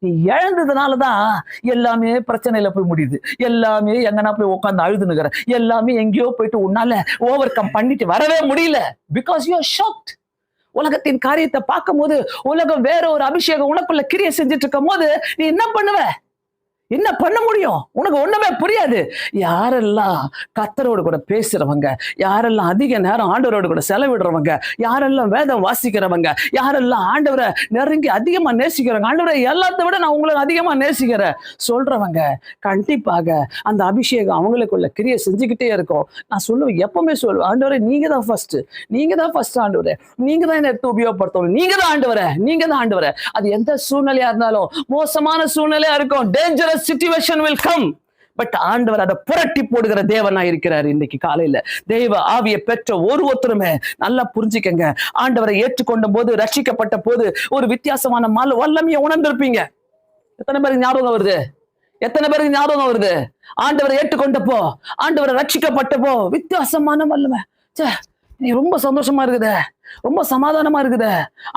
நீ இழந்ததுனாலதான் எல்லாமே பிரச்சனையில போய் முடியுது. எல்லாமே எங்கன்னா போய் உட்காந்து அழுதுனுக்குற. எல்லாமே எங்கேயோ போயிட்டு உன்னால ஓவர் கம் பண்ணிட்டு வரவே முடியல. Because you are shocked. உலகத்தின் காரியத்தை பார்க்கும் போது, உலகம் வேற ஒரு அபிஷேகம் உனக்குள்ள கிரியை செஞ்சுட்டு இருக்கும் போது நீ என்ன பண்ணுவ? என்ன பண்ண முடியும்? உனக்கு ஒண்ணுமே புரியாது. யாரெல்லாம் கர்த்தரோடு கூட பேசுறவங்க, யாரெல்லாம் அதிக நேரம் ஆண்டவரோடு கூட செலவிடுறவங்க, யாரெல்லாம் வேதம் வாசிக்கிறவங்க, யாரெல்லாம் ஆண்டவரை நெருங்கி அதிகமா நேசிக்கிறவங்க, ஆண்டவரை எல்லாத்த விட நான் உங்களை அதிகமா நேசிக்கிறேன் சொல்றவங்க, கண்டிப்பாக அந்த அபிஷேகம் அவங்களுக்குள்ள கிரியை செஞ்சுக்கிட்டே இருக்கும். நான் சொல்லுவேன், எப்பவுமே சொல்லுவேன், ஆண்டவரே நீங்க தான் ஃபர்ஸ்ட், நீங்க தான் ஃபர்ஸ்ட் ஆண்டவரே, நீங்க தான் என்ன எடுத்து உபயோகப்படுத்தணும், நீங்க தான் ஆண்டவரே, நீங்க தான் ஆண்டவரே. அது எந்த சூழ்நிலையா இருந்தாலும், மோசமான சூழ்நிலையா இருக்கும், dangerous situation will come, but ஆண்டவர் அதை புரட்டி போடுகிற தேவனா இருக்கிறார். இன்னைக்கு காலையில தெய்வ ஆவியை பெற்ற ஒருத்தருமே நல்லா புரிஞ்சுக்கங்க. ஆண்டவரை ஏற்றுக்கொண்ட போது, ரட்சிக்கப்பட்ட போது ஒரு வித்தியாசமான வல்லமையை உணர்ந்திருப்பீங்க. எத்தனை பேருக்கு ஞாபகம் வருது? எத்தனை பேருக்கு ஞாபகம் வருது? ஆண்டவரை ஏற்றுக்கொண்டப்போ, ஆண்டவரை ரட்சிக்கப்பட்டப்போ வித்தியாசமான வல்லமை. நீ ரொம்ப சந்தோஷமா இருக்குத, ரொம்ப சமாதானமா இருக்குத,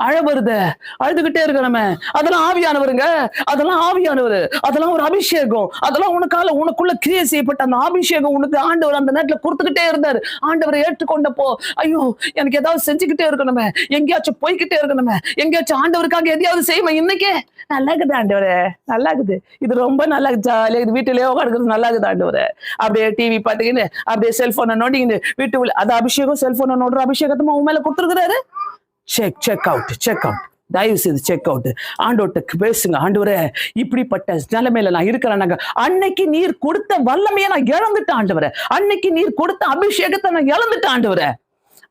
அழ வருது, அழுதுகிட்டே இருக்கணுமே, அதெல்லாம் ஆவியானவருங்க, அதெல்லாம் ஆவியானவர், அதெல்லாம் ஒரு அபிஷேகம், அதெல்லாம் உனக்குள்ள கிரியை செய்யப்பட்ட அந்த அபிஷேகம் உனக்கு ஆண்டவர் அந்த நேரத்துல கொடுத்துக்கிட்டே இருந்தாரு. ஆண்டவரை ஏற்றுக்கொண்டப்போ, ஐயோ எனக்கு ஏதாவது செஞ்சுக்கிட்டே இருக்கணுமே, எங்கேயாச்சும் போய்கிட்டே இருக்கணுமே, எங்கேயாச்சும் ஆண்டவருக்காக எதையாவது செய்வேன். இன்னைக்கே நல்லா இருக்குது ஆண்டவரே, நல்லா இருக்குது, இது ரொம்ப நல்லா ஜாலியா இது, வீட்டுலயே உட்காந்துக்கிறது நல்லா இருக்குது ஆண்டவரே. அப்படியே டிவி பார்த்துக்கின்னு அப்படியே செல்போனை நோண்டிக்கின்னு வீட்டுக்குள்ள அது அபிஷேகம், செல்போனை நோடுற அபிஷேகத்தை உன் மேல கொடுத்துருக்குறாரு. செக் அவுட் தயவு செய்து செக் அவுட். ஆண்டவர்கிட்ட பேசுங்க, ஆண்டவரே இப்படிப்பட்ட நிலைமையில நான் இருக்கிறேன்னாங்க. அன்னைக்கு நீர் கொடுத்த வல்லமையை நான் இழந்துட்டேன் ஆண்டவரே, அன்னைக்கு நீர் கொடுத்த அபிஷேகத்தை நான் இழந்துட்டேன் ஆண்டவரே.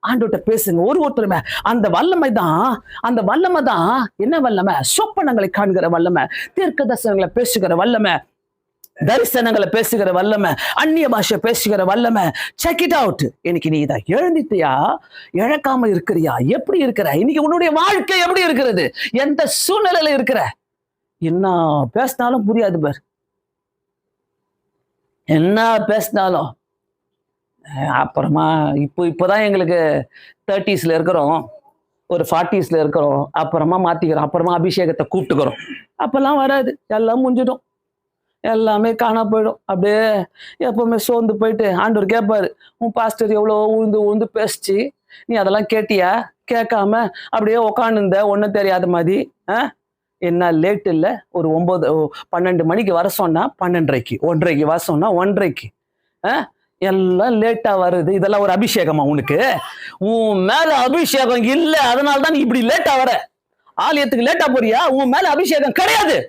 ஆண்டவர்கிட்ட பேசுங்க ஒருத்தருமே. அந்த வல்லமை தான் என்ன வல்லமை? சொப்பனங்களை காண்கிற வல்லமை, தீர்க்க தரிசனங்களை பேசுகிற வல்லமை, தரிசனங்களை பேசுகிற வல்லமை, அந்நிய பாஷை பேசுகிற வல்லமை. Check it out. இன்னைக்கு நீ இதை எழுந்திட்டியா, இழக்காம இருக்கிறியா? எப்படி இருக்கிற? இன்னைக்கு உன்னுடைய வாழ்க்கை எப்படி இருக்கிறது? எந்த சூழ்நிலையில இருக்கிற? என்ன பேசினாலும் புரியாது பார், என்ன பேசினாலும். அப்புறமா இப்போதான் எங்களுக்கு 30s இருக்கிறோம், ஒரு 40s இருக்கிறோம், அப்புறமா மாத்திக்கிறோம், அப்புறமா அபிஷேகத்தை கூப்பிட்டுக்கிறோம். அப்பெல்லாம் வராது, எல்லாம் முடிஞ்சிடும், எல்லாமே காணா போயிடும். அப்படியே எப்பவுமே சோர்ந்து போயிட்டு ஆண்டவர் கேட்பாரு, உன் பாஸ்டர் எவ்வளோ உழுந்து பேசிச்சு, நீ அதெல்லாம் கேட்டியா? கேட்காம அப்படியே உக்காந்துருந்த ஒன்றும் தெரியாத மாதிரி. என்ன லேட் இல்லை, ஒரு 12 மணிக்கு வர சொன்னா 12:30, 1:30 வர சொன்னா 1:30. எல்லாம் லேட்டா வருது. இதெல்லாம் ஒரு அபிஷேகமா உனக்கு? உன் மேல அபிஷேகம் இல்லை, அதனால தான் நீ இப்படி லேட்டா வர. ஆலயத்துக்கு லேட்டா போறியா? உன் மேல அபிஷேகம் கிடையாது.